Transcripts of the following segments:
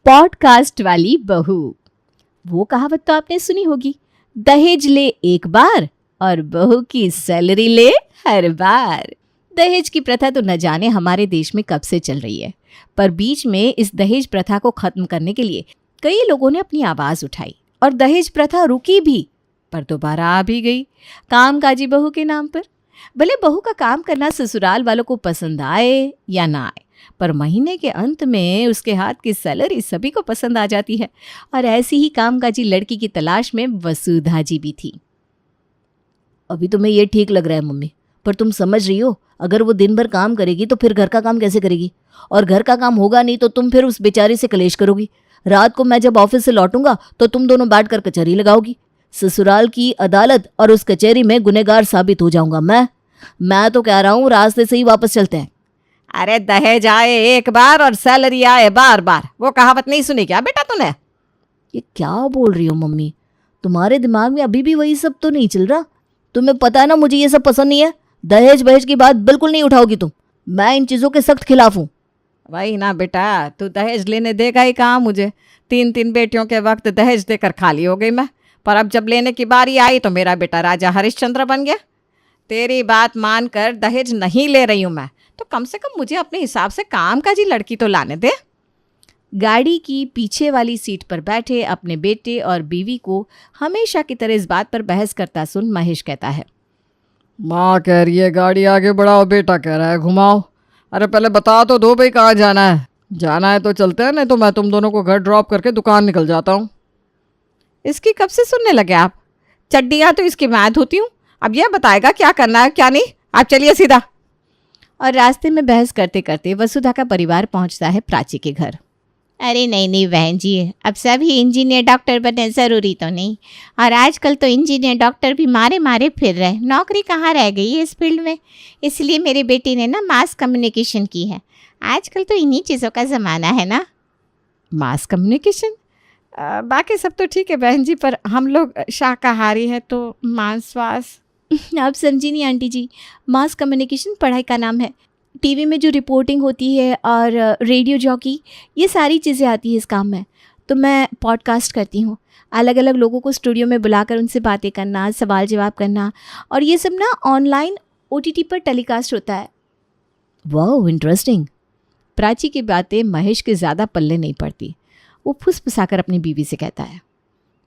Podcast वाली बहू। वो कहावत तो आपने सुनी होगी, दहेज ले एक बार और बहू की सैलरी ले हर बार। दहेज की प्रथा तो न जाने हमारे देश में कब से चल रही है, पर बीच में इस दहेज प्रथा को खत्म करने के लिए कई लोगों ने अपनी आवाज उठाई और दहेज प्रथा रुकी भी, पर दोबारा आ भी गई कामकाजी बहू के नाम पर। भले बहू का काम करना ससुराल वालों को पसंद आए या ना आए, पर महीने के अंत में उसके हाथ की सैलरी सभी को पसंद आ जाती है। और ऐसी ही कामकाजी लड़की की तलाश में वसुधा जी भी थी। अभी तुम्हें ये ठीक लग रहा है मम्मी, पर तुम समझ रही हो, अगर वो दिन भर काम करेगी तो फिर घर का काम कैसे करेगी, और घर का काम होगा नहीं तो तुम फिर उस बेचारी से कलेश करोगी। रात को मैं जब ऑफिस से लौटूंगा तो तुम दोनों बैठकर कचहरी लगाओगी। ससुराल की अदालत और उस कचहरी में गुनहगार साबित हो जाऊंगा मैं तो कह रहा हूँ रास्ते से ही वापस चलते हैं। अरे दहेज आए एक बार और सैलरी आए बार बार, वो कहावत नहीं सुनी क्या बेटा तूने? ये क्या बोल रही हो मम्मी, तुम्हारे दिमाग में अभी भी वही सब तो नहीं चल रहा? तुम्हें पता है ना मुझे ये सब पसंद नहीं है। दहेज बहेज की बात बिल्कुल नहीं उठाओगी तुम। मैं इन चीज़ों के सख्त खिलाफ हूँ। वही ना बेटा, तू दहेज लेने देगा ही कहाँ मुझे। 3 बेटियों के वक्त दहेज देकर खाली हो गई मैं, पर अब जब लेने की बारी आई तो मेरा बेटा राजा हरिश्चंद्र बन गया। तेरी बात मानकर दहेज नहीं ले रही हूँ मैं, तो कम से कम मुझे अपने हिसाब से कामकाजी लड़की तो लाने दे। गाड़ी की पीछे वाली सीट पर बैठे अपने बेटे और बीवी को हमेशा की तरह इस बात पर बहस करता सुन महेश कहता है, माँ कह रही है गाड़ी आगे बढ़ाओ, बेटा कह रहा है घुमाओ। अरे पहले बता तो दो भाई कहाँ जाना है। जाना है तो चलते हैं, नहीं तो मैं तुम दोनों को घर ड्रॉप करके दुकान निकल जाता हूँ। इसकी कब से सुनने लगे आप? चड्डियाँ तो इसकी मैं धोती हूँ, अब यह बताएगा क्या करना है क्या नहीं। आप चलिए सीधा। और रास्ते में बहस करते करते वसुधा का परिवार पहुंचता है प्राची के घर। अरे नहीं बहन जी, अब सभी इंजीनियर डॉक्टर बने ज़रूरी तो नहीं। और आजकल तो इंजीनियर डॉक्टर भी मारे मारे फिर रहे, नौकरी कहाँ रह गई है इस फील्ड में। इसलिए मेरी बेटी ने ना मास कम्युनिकेशन की है। आजकल तो इन्हीं चीज़ों का ज़माना है ना। Mass communication? बाकी सब तो ठीक है बहन जी, पर हम लोग शाकाहारी हैं तो मांस वास। आप समझी नहीं आंटी जी, मास कम्युनिकेशन पढ़ाई का नाम है। टीवी में जो रिपोर्टिंग होती है और रेडियो जॉकी, ये सारी चीज़ें आती है इस काम में। तो मैं पॉडकास्ट करती हूँ, अलग अलग लोगों को स्टूडियो में बुलाकर उनसे बातें करना, सवाल जवाब करना, और ये सब ना ऑनलाइन OTT पर टेलीकास्ट होता है। वाह इंटरेस्टिंग। प्राची की बातें महेश के ज़्यादा पल्ले नहीं पड़ती। वो फुसफुसाकर अपनी बीवी से कहता है,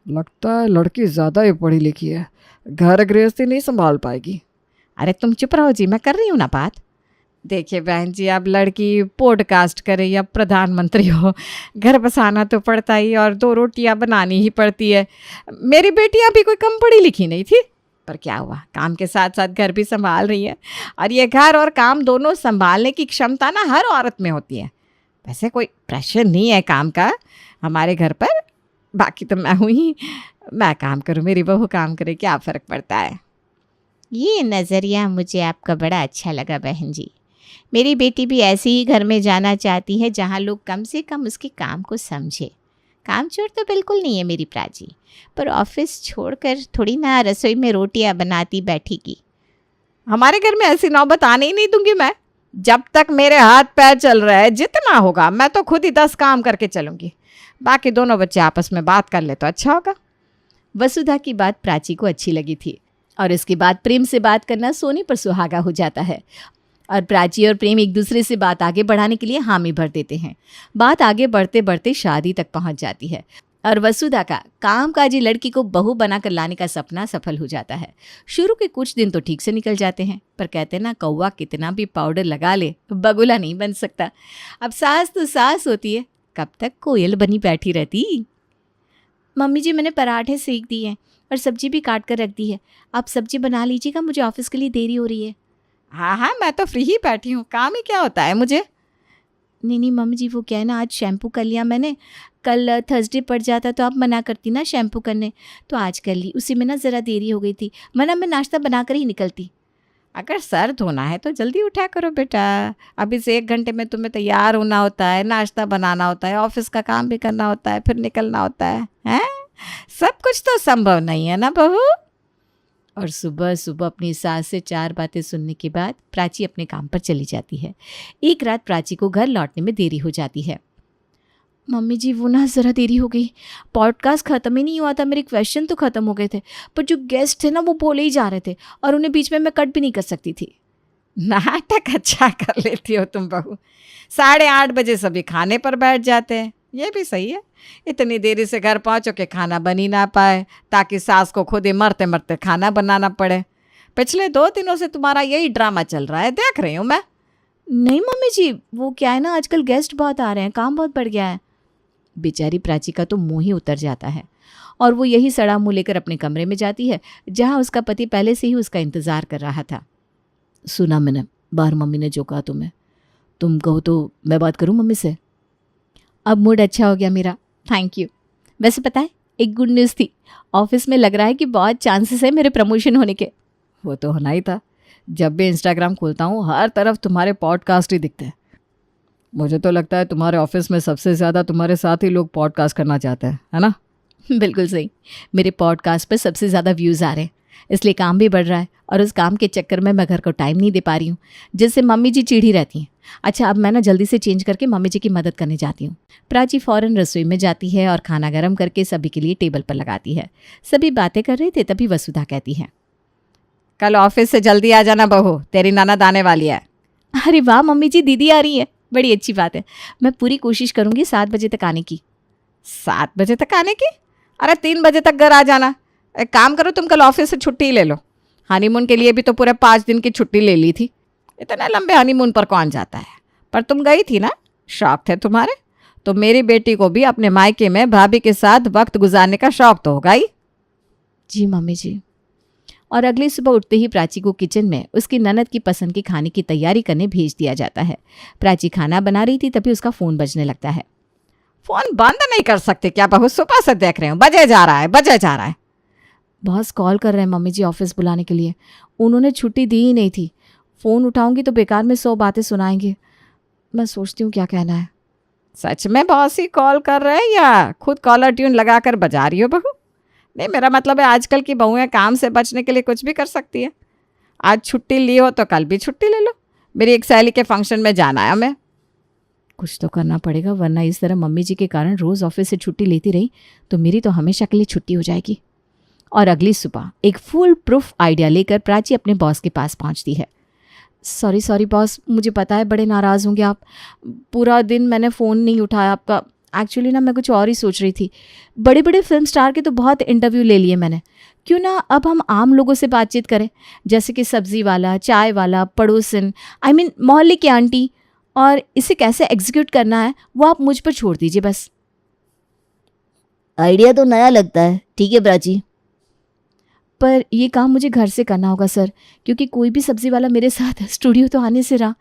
लगता है लड़की ज़्यादा ही पढ़ी लिखी है, घर गृहस्थी नहीं संभाल पाएगी। अरे तुम चुप रहो जी, मैं कर रही हूँ ना बात। देखिए बहन जी, अब लड़की पॉडकास्ट करे या प्रधानमंत्री हो, घर बसाना तो पड़ता ही और 2 रोटियां बनानी ही पड़ती है। मेरी बेटियां भी कोई कम पढ़ी लिखी नहीं थी, पर क्या हुआ, काम के साथ साथ घर भी संभाल रही है। और ये घर और काम दोनों संभालने की क्षमता ना हर औरत में होती है। वैसे कोई प्रेशर नहीं है काम का हमारे घर पर। बाकी तो मैं हूँ ही, मैं काम करूँ मेरी बहू काम करे, क्या फ़र्क पड़ता है। ये नज़रिया मुझे आपका बड़ा अच्छा लगा बहन जी। मेरी बेटी भी ऐसे ही घर में जाना चाहती है जहाँ लोग कम से कम उसके काम को समझे। कामचोर तो बिल्कुल नहीं है मेरी प्राची, पर ऑफिस छोड़कर थोड़ी ना रसोई में रोटियां बनाती बैठेगी। हमारे घर में ऐसी नौबत आने ही नहीं दूंगी मैं। जब तक मेरे हाथ पैर चल रहा है, जितना होगा मैं तो खुद ही 10 काम करके चलूंगी। बाकी दोनों बच्चे आपस में बात कर ले तो अच्छा होगा। वसुधा की बात प्राची को अच्छी लगी थी, और इसके बाद प्रेम से बात करना सोने पर सुहागा हो जाता है। और प्राची और प्रेम एक दूसरे से बात आगे बढ़ाने के लिए हामी भर देते हैं। बात आगे बढ़ते बढ़ते शादी तक पहुंच जाती है, और वसुधा का कामकाजी लड़की को बहू बनाकर लाने का सपना सफल हो जाता है। शुरू के कुछ दिन तो ठीक से निकल जाते हैं, पर कहते हैं ना, कौवा कितना भी पाउडर लगा ले बगुला नहीं बन सकता। अब सास तो सास होती है, कब तक कोयल बनी बैठी रहती। मम्मी जी, मैंने पराठे सेक दिए हैं और सब्जी भी काट कर रख दी है। आप सब्जी बना लीजिएगा, मुझे ऑफिस के लिए देरी हो रही है। हाँ, मैं तो फ्री ही बैठी हूँ, काम ही क्या होता है मुझे। नहीं मम्मी जी, वो क्या है ना, आज शैम्पू कर लिया मैंने। कल थर्सडे पड़ जाता तो आप मना करती ना शैम्पू करने, तो आज कर ली। उसी में ना ज़रा देरी हो गई थी, वरना मैं नाश्ता बना कर ही निकलती। अगर सर धोना है तो जल्दी उठा करो बेटा। अभी से 1 घंटे में तुम्हें तैयार होना होता है, नाश्ता बनाना होता है, ऑफिस का काम भी करना होता है, फिर निकलना होता है, हैं? सब कुछ तो संभव नहीं है ना बहू। और सुबह सुबह अपनी सास से 4 बातें सुनने के बाद प्राची अपने काम पर चली जाती है। एक रात प्राची को घर लौटने में देरी हो जाती है। मम्मी जी वो ना ज़रा देरी हो गई, पॉडकास्ट ख़त्म ही नहीं हुआ था, मेरे क्वेश्चन तो ख़त्म हो गए थे, पर जो गेस्ट थे ना वो बोले ही जा रहे थे और उन्हें बीच में मैं कट भी नहीं कर सकती थी। नाटक अच्छा कर लेती हो तुम बहू। 8:30 बजे सभी खाने पर बैठ जाते हैं, ये भी सही है। इतनी देरी से घर पहुँचो कि खाना बन ही ना पाए, ताकि सास को खुद ही मरते मरते खाना बनाना पड़े। पिछले 2 दिनों से तुम्हारा यही ड्रामा चल रहा है, देख रही हूँ मैं। नहीं मम्मी जी, वो क्या है ना, आजकल गेस्ट बहुत आ रहे हैं, काम बहुत बढ़ गया है। बेचारी प्राची का तो मुंह ही उतर जाता है और वो यही सड़ा मुंह लेकर अपने कमरे में जाती है, जहाँ उसका पति पहले से ही उसका इंतज़ार कर रहा था। सुना मैंने, बाहर मम्मी ने जो कहा तुम्हें, तुम कहो तो मैं बात करूं मम्मी से? अब मूड अच्छा हो गया मेरा, थैंक यू। वैसे पता है, एक गुड न्यूज़ थी, ऑफिस में लग रहा है कि बहुत चांसेस है मेरे प्रमोशन होने के। वो तो होना ही था, जब भी इंस्टाग्राम खोलता हूँ हर तरफ तुम्हारे पॉडकास्ट ही दिखते हैं। मुझे तो लगता है तुम्हारे ऑफिस में सबसे ज़्यादा तुम्हारे साथ ही लोग पॉडकास्ट करना चाहते हैं, है ना? बिल्कुल सही, मेरे पॉडकास्ट पर सबसे ज़्यादा व्यूज़ आ रहे हैं, इसलिए काम भी बढ़ रहा है और उस काम के चक्कर में मैं घर को टाइम नहीं दे पा रही हूँ, जिससे मम्मी जी चिढ़ी रहती हैं। अच्छा, अब मैं ना जल्दी से चेंज करके मम्मी जी की मदद करने जाती हूँ। प्राची फ़ौरन रसोई में जाती है और खाना गर्म करके सभी के लिए टेबल पर लगाती है। सभी बातें कर रहे थे, तभी वसुधा कहती है, कल ऑफिस से जल्दी आ जाना बहू, तेरी ननद आने वाली है। अरे वाह मम्मी जी, दीदी आ रही है, बड़ी अच्छी बात है। मैं पूरी कोशिश करूँगी 7 बजे तक आने की। 7 बजे तक आने की? अरे 3 बजे तक घर आ जाना। एक काम करो, तुम कल ऑफिस से छुट्टी ले लो। हनीमून के लिए भी तो पूरे 5 दिन की छुट्टी ले ली थी। इतने लंबे हनीमून पर कौन जाता है? पर तुम गई थी ना, शौक थे तुम्हारे। तो मेरी बेटी को भी अपने मायके में भाभी के साथ वक्त गुजारने का शौक तो होगा ही। जी मम्मी जी। और अगली सुबह उठते ही प्राची को किचन में उसकी ननद की पसंद के खाने की तैयारी करने भेज दिया जाता है। प्राची खाना बना रही थी, तभी उसका फ़ोन बजने लगता है। फ़ोन बंद नहीं कर सकते क्या बहू? सुबह से देख रहे हो, बजे जा रहा है, बजे जा रहा है। बॉस कॉल कर रहे हैं मम्मी जी ऑफिस बुलाने के लिए, उन्होंने छुट्टी दी ही नहीं थी। फ़ोन उठाऊंगी तो बेकार में 100 बातें सुनाएंगे। मैं सोचती हूँ क्या कहना है। सच में बॉस ही कॉल कर रहे हैं या खुद कॉलर ट्यून लगा कर बजा रही हो बहू? नहीं, मेरा मतलब है आजकल की बहुएं काम से बचने के लिए कुछ भी कर सकती है। आज छुट्टी ली हो तो कल भी छुट्टी ले लो। मेरी एक सहेली के फंक्शन में जाना है हमें। कुछ तो करना पड़ेगा, वरना इस तरह मम्मी जी के कारण रोज़ ऑफिस से छुट्टी लेती रही तो मेरी तो हमेशा के लिए छुट्टी हो जाएगी। और अगली सुबह एक फुल प्रूफ आइडिया लेकर प्राची अपने बॉस के पास पहुंचती है। सॉरी बॉस, मुझे पता है बड़े नाराज़ होंगे आप, पूरा दिन मैंने फ़ोन नहीं उठाया आपका। एक्चुअली ना मैं कुछ और ही सोच रही थी। बड़े बड़े फिल्म स्टार के तो बहुत इंटरव्यू ले लिए मैंने, क्यों ना अब हम आम लोगों से बातचीत करें, जैसे कि सब्ज़ी वाला, चाय वाला, पड़ोसन, मोहल्ले की आंटी। और इसे कैसे एग्जीक्यूट करना है वो आप मुझ पर छोड़ दीजिए बस। आइडिया तो नया लगता है, ठीक है प्राची, पर ये काम मुझे घर से करना होगा सर, क्योंकि कोई भी सब्ज़ी वाला मेरे साथ स्टूडियो तो आने से रहा।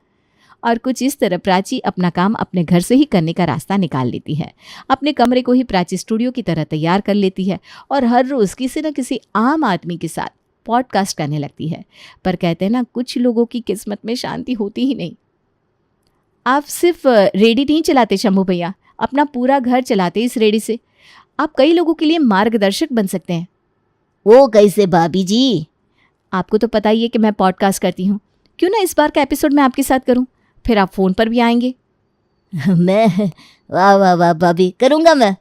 और कुछ इस तरह प्राची अपना काम अपने घर से ही करने का रास्ता निकाल लेती है। अपने कमरे को ही प्राची स्टूडियो की तरह तैयार कर लेती है और हर रोज़ किसी न किसी आम आदमी के साथ पॉडकास्ट करने लगती है। पर कहते हैं ना, कुछ लोगों की किस्मत में शांति होती ही नहीं। आप सिर्फ रेडी नहीं चलाते शंभू भैया, अपना पूरा घर चलाते इस रेडी से। आप कई लोगों के लिए मार्गदर्शक बन सकते हैं। वो कैसे भाभी जी? आपको तो पता ही है कि मैं पॉडकास्ट करती हूँ, क्यों ना इस बार का एपिसोड मैं आपके साथ करूँ, फिर आप फ़ोन पर भी आएंगे। मैं? वाह वाह वाह भाभी, करूँगा मैं।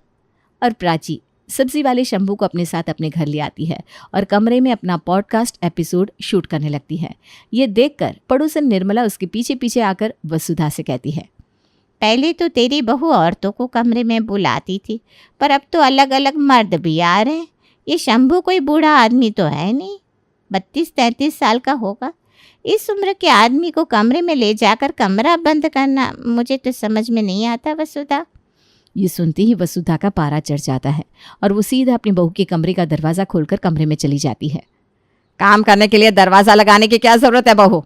और प्राची सब्जी वाले शंभू को अपने साथ अपने घर ले आती है और कमरे में अपना पॉडकास्ट एपिसोड शूट करने लगती है। ये देखकर पड़ोसन निर्मला उसके पीछे पीछे आकर वसुधा से कहती है, पहले तो तेरी बहू औरतों को कमरे में बुलाती थी, पर अब तो अलग अलग मर्द भी आ रहे हैं। ये शंभू कोई बूढ़ा आदमी तो है नहीं, 32-33 साल का होगा। इस उम्र के आदमी को कमरे में ले जाकर कमरा बंद करना मुझे तो समझ में नहीं आता वसुधा। ये सुनते ही वसुधा का पारा चढ़ जाता है और वो सीधा अपनी बहू के कमरे का दरवाज़ा खोलकर कमरे में चली जाती है। काम करने के लिए दरवाज़ा लगाने की क्या ज़रूरत है बहू?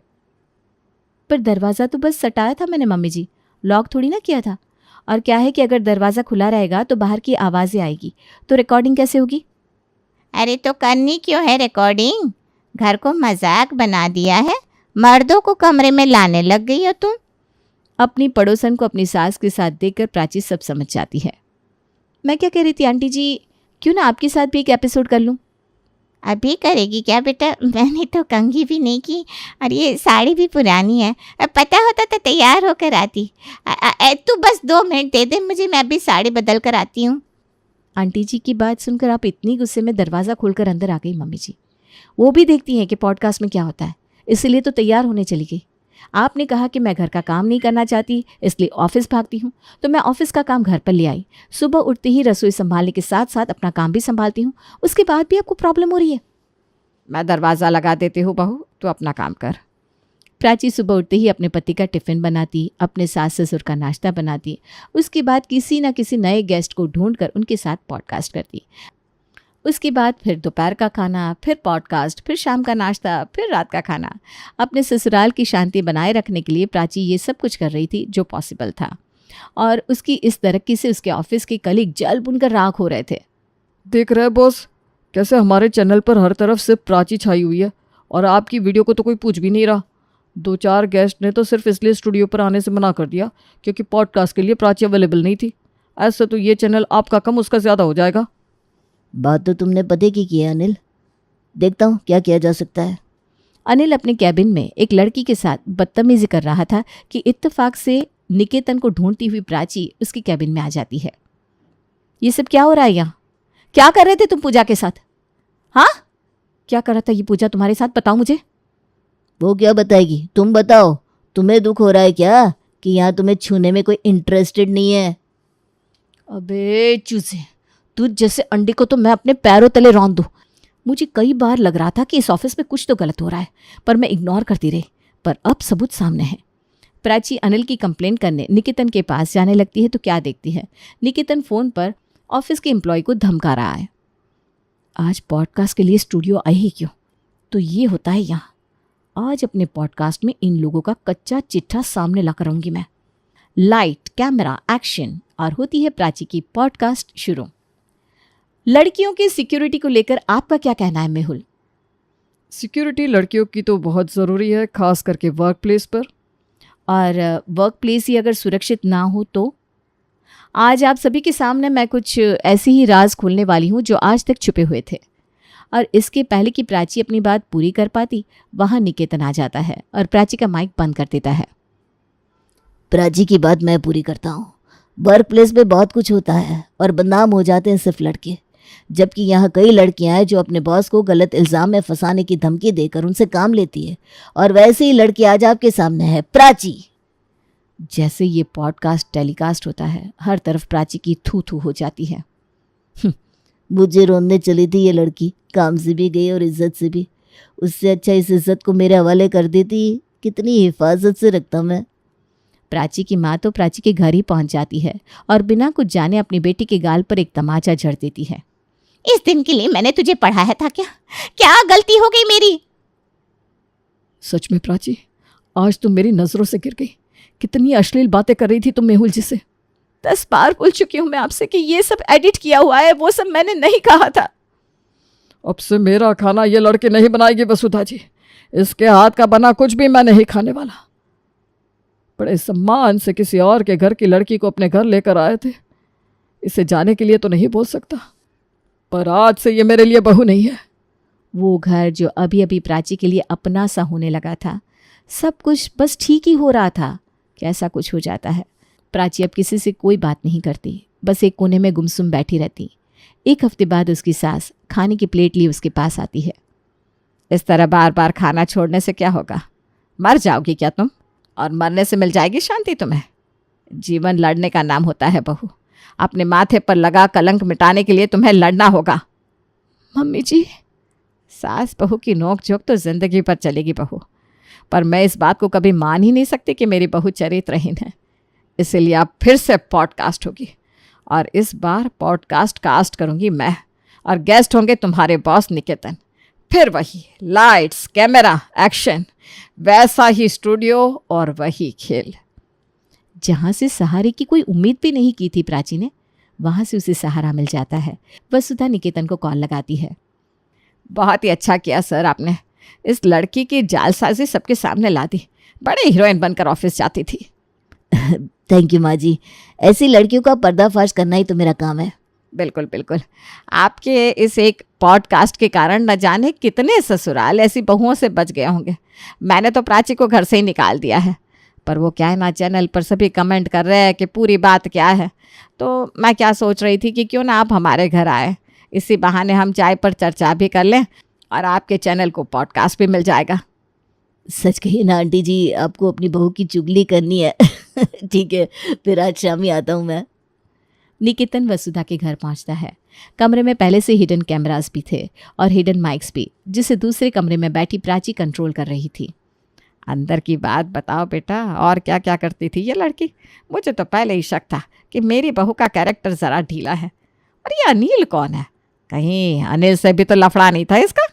पर दरवाज़ा तो बस सटाया था मैंने मम्मी जी, लॉक थोड़ी ना किया था। और क्या है कि अगर दरवाज़ा खुला रहेगा तो बाहर की आवाज़ें आएगी, तो रिकॉर्डिंग कैसे होगी? अरे तो करनी क्यों है रिकॉर्डिंग? घर को मजाक बना दिया है, मर्दों को कमरे में लाने लग गई हो तुम। अपनी पड़ोसन को अपनी सास के साथ देखकर प्राची सब समझ जाती है। मैं क्या कह रही थी आंटी जी, क्यों ना आपके साथ भी एक एपिसोड कर लूँ? अभी करेगी क्या बेटा? मैंने तो कंघी भी नहीं की और ये साड़ी भी पुरानी है। पता होता तो तैयार होकर आती। तू बस 2 मिनट दे दे मुझे, मैं अभी साड़ी बदल कर आती हूँ। आंटी जी की बात सुनकर आप इतनी गुस्से में दरवाज़ा खोलकर अंदर आ गई मम्मी जी। वो भी देखती हैं कि पॉडकास्ट में क्या होता है, इसलिए तो तैयार होने चली गई। आपने कहा कि मैं घर का काम नहीं करना चाहती इसलिए ऑफिस भागती हूँ, तो मैं ऑफिस का काम घर पर ले आई। सुबह उठते ही रसोई संभालने के साथ साथ अपना काम भी संभालती हूँ, उसके बाद भी आपको प्रॉब्लम हो रही है। मैं दरवाज़ा लगा देती हूँ बहू, तू अपना काम कर। प्राची सुबह उठते ही अपने पति का टिफ़िन बनाती, अपने सास ससुर का नाश्ता बनाती, उसके बाद किसी न किसी नए गेस्ट को ढूंढकर उनके साथ पॉडकास्ट करती। उसके बाद फिर दोपहर का खाना, फिर पॉडकास्ट, फिर शाम का नाश्ता, फिर रात का खाना। अपने ससुराल की शांति बनाए रखने के लिए प्राची ये सब कुछ कर रही थी जो पॉसिबल था, और उसकी इस तरक्की से उसके ऑफिस के कलीग जल बुनकर राख हो रहे थे। देख रहे बॉस, कैसे हमारे चैनल पर हर तरफ सिर्फ प्राची छाई हुई है और आपकी वीडियो को तो कोई पूछ भी नहीं रहा। 2-4 गेस्ट ने तो सिर्फ इसलिए स्टूडियो पर आने से मना कर दिया क्योंकि पॉडकास्ट के लिए प्राची अवेलेबल नहीं थी। ऐसे तो ये चैनल आपका कम उसका ज़्यादा हो जाएगा। बात तो तुमने पते की है अनिल, देखता हूँ क्या किया जा सकता है। अनिल अपने कैबिन में एक लड़की के साथ बदतमीजी कर रहा था कि इत्तेफाक से निकेतन को ढूंढती हुई प्राची उसकी कैबिन में आ जाती है। ये सब क्या हो रहा है यहाँ? क्या कर रहे थे तुम पूजा के साथ? हाँ, क्या कर रहा था ये पूजा तुम्हारे साथ? बताओ मुझे। वो क्या बताएगी, तुम बताओ। तुम्हें दुख हो रहा है क्या कि यहाँ तुम्हें छूने में कोई इंटरेस्टेड नहीं है? अबे चूजे, तुझ जैसे अंडे को तो मैं अपने पैरों तले रौंद दूँ। मुझे कई बार लग रहा था कि इस ऑफिस में कुछ तो गलत हो रहा है, पर मैं इग्नोर करती रही। पर अब सबूत सामने है। प्राची अनिल की कंप्लेंट करने निकेतन के पास जाने लगती है तो क्या देखती है, निकेतन फ़ोन पर ऑफिस के एम्प्लॉय को धमका रहा है। आज पॉडकास्ट के लिए स्टूडियो आई ही क्यों? तो ये होता है यहाँ। आज अपने पॉडकास्ट में इन लोगों का कच्चा चिट्ठा सामने ला कर आऊँगी मैं। लाइट, कैमरा, एक्शन, और होती है प्राची की पॉडकास्ट शुरू। लड़कियों की सिक्योरिटी को लेकर आपका क्या कहना है मेहुल? सिक्योरिटी लड़कियों की तो बहुत ज़रूरी है, खास करके वर्क प्लेस पर। और वर्क प्लेस ही अगर सुरक्षित ना हो तो? आज आप सभी के सामने मैं कुछ ऐसी ही राज खोलने वाली हूँ जो आज तक छुपे हुए थे। और इसके पहले कि प्राची अपनी बात पूरी कर पाती, वहाँ निकेतन आ जाता है और प्राची का माइक बंद कर देता है। प्राची की बात मैं पूरी करता हूँ। वर्क प्लेस पे बहुत कुछ होता है और बदनाम हो जाते हैं सिर्फ लड़के, जबकि यहाँ कई लड़कियां हैं जो अपने बॉस को गलत इल्ज़ाम में फंसाने की धमकी देकर उनसे काम लेती है। और वैसे ही लड़की आज आपके सामने है, प्राची। जैसे ये पॉडकास्ट टेलीकास्ट होता है, हर तरफ प्राची की थू थू हो जाती है। मुझे रोने चली थी ये लड़की, काम से भी गई और इज्जत से भी। उससे अच्छा इस इज्जत को मेरे हवाले कर देती, कितनी हिफाजत से रखता मैं। प्राची की माँ तो प्राची के घर ही पहुंच जाती है और बिना कुछ जाने अपनी बेटी के गाल पर एक तमाचा जड़ देती है। इस दिन के लिए मैंने तुझे पढ़ाया था क्या? क्या गलती हो गई मेरी? सच में प्राची, आज तुम मेरी नज़रों से गिर गई। कितनी अश्लील बातें कर रही थी तुम मेहुल जी से। 10 बार बोल चुकी हूँ मैं आपसे कि ये सब एडिट किया हुआ है, वो सब मैंने नहीं कहा था। अब से मेरा खाना ये लड़की नहीं बनाएगी वसुधा जी। इसके हाथ का बना कुछ भी मैं नहीं खाने वाला। बड़े सम्मान से किसी और के घर की लड़की को अपने घर लेकर आए थे। इसे जाने के लिए तो नहीं बोल सकता, पर आज से ये मेरे लिए बहू नहीं है। वो घर जो अभी अभी प्राची के लिए अपना सा होने लगा था, सब कुछ बस ठीक ही हो रहा था, कैसा कुछ हो जाता है। प्राची अब किसी से कोई बात नहीं करती, बस एक कोने में गुमसुम बैठी रहती। एक हफ्ते बाद उसकी सास खाने की प्लेट लिए उसके पास आती है। इस तरह बार बार खाना छोड़ने से क्या होगा? मर जाओगी क्या तुम? और मरने से मिल जाएगी शांति तुम्हें? जीवन लड़ने का नाम होता है बहू। अपने माथे पर लगा कलंक मिटाने के लिए तुम्हें लड़ना होगा। मम्मी जी, सास बहू की नोक झोंक तो जिंदगी पर चलेगी बहू, पर मैं इस बात को कभी मान ही नहीं सकती कि मेरी बहू चरित्रहीन है। इसीलिए अब फिर से पॉडकास्ट होगी, और इस बार पॉडकास्ट कास्ट करूंगी मैं, और गेस्ट होंगे तुम्हारे बॉस निकेतन। फिर वही लाइट्स, कैमरा, एक्शन, वैसा ही स्टूडियो और वही खेल। जहाँ से सहारे की कोई उम्मीद भी नहीं की थी प्राची ने, वहाँ से उसे सहारा मिल जाता है। वसुधा निकेतन को कॉल लगाती है। बहुत ही अच्छा किया सर आपने। इस लड़की की जालसाजी सबके सामने ला दी। बड़े हीरोइन बनकर ऑफिस जाती थी। थैंक यू माँ जी, ऐसी लड़कियों का पर्दाफाश करना ही तो मेरा काम है। बिल्कुल बिल्कुल। आपके इस एक पॉडकास्ट के कारण न जाने कितने ससुराल ऐसी बहुओं से बच गए होंगे। मैंने तो प्राची को घर से ही निकाल दिया है, पर वो क्या है ना, चैनल पर सभी कमेंट कर रहे हैं कि पूरी बात क्या है। तो मैं क्या सोच रही थी कि क्यों ना आप हमारे घर आए, इसी बहाने हम चाय पर चर्चा भी कर लें और आपके चैनल को पॉडकास्ट भी मिल जाएगा। सच कहिए ना आंटी जी, आपको अपनी बहू की चुगली करनी है। ठीक है, फिर आज शाम ही आता हूँ मैं। निकेतन वसुधा के घर पहुंचता है। कमरे में पहले से हिडन कैमरास भी थे और हिडन माइक्स भी, जिसे दूसरे कमरे में बैठी प्राची कंट्रोल कर रही थी। अंदर की बात बताओ बेटा, और क्या क्या करती थी ये लड़की? मुझे तो पहले ही शक था कि मेरी बहू का कैरेक्टर ज़रा ढीला है। और ये अनिल कौन है? कहीं अनिल से भी तो लफड़ा नहीं था इसका?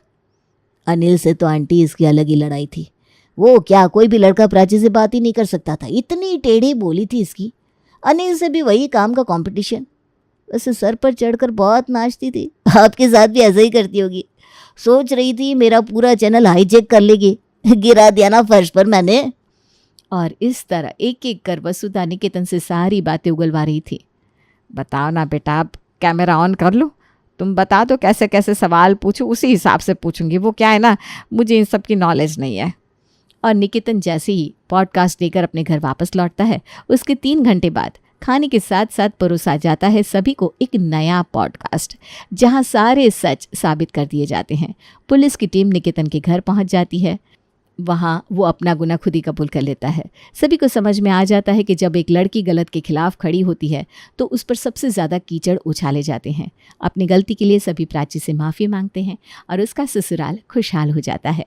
अनिल से तो आंटी इसकी अलग ही लड़ाई थी। वो क्या, कोई भी लड़का प्राची से बात ही नहीं कर सकता था, इतनी टेढ़ी बोली थी इसकी। अनिल से भी वही काम का कंपटीशन। वैसे सर पर चढ़कर बहुत नाचती थी, आपके साथ भी ऐसा ही करती होगी। सोच रही थी मेरा पूरा चैनल हाईजेक कर लेगी, गिरा दिया ना फर्श पर मैंने। और इस तरह एक एक कर वसुधा निकेतन से सारी बातें उगलवा रही थी। बताओ ना बेटा, अब कैमरा ऑन कर लो। तुम बता दो कैसे कैसे सवाल पूछूं, उसी हिसाब से पूछूंगी। वो क्या है ना, मुझे इन सब की नॉलेज नहीं है। और निकेतन जैसे ही पॉडकास्ट लेकर अपने घर वापस लौटता है, उसके 3 घंटे बाद खाने के साथ साथ परोसा जाता है सभी को एक नया पॉडकास्ट, जहां सारे सच साबित कर दिए जाते हैं। पुलिस की टीम निकेतन के घर पहुंच जाती है। वहां वो अपना गुनाह खुद ही कबूल कर लेता है। सभी को समझ में आ जाता है कि जब एक लड़की गलत के खिलाफ खड़ी होती है तो उस पर सबसे ज़्यादा कीचड़ उछाले जाते हैं। अपनी गलती के लिए सभी प्राची से माफ़ी मांगते हैं और उसका ससुराल खुशहाल हो जाता है।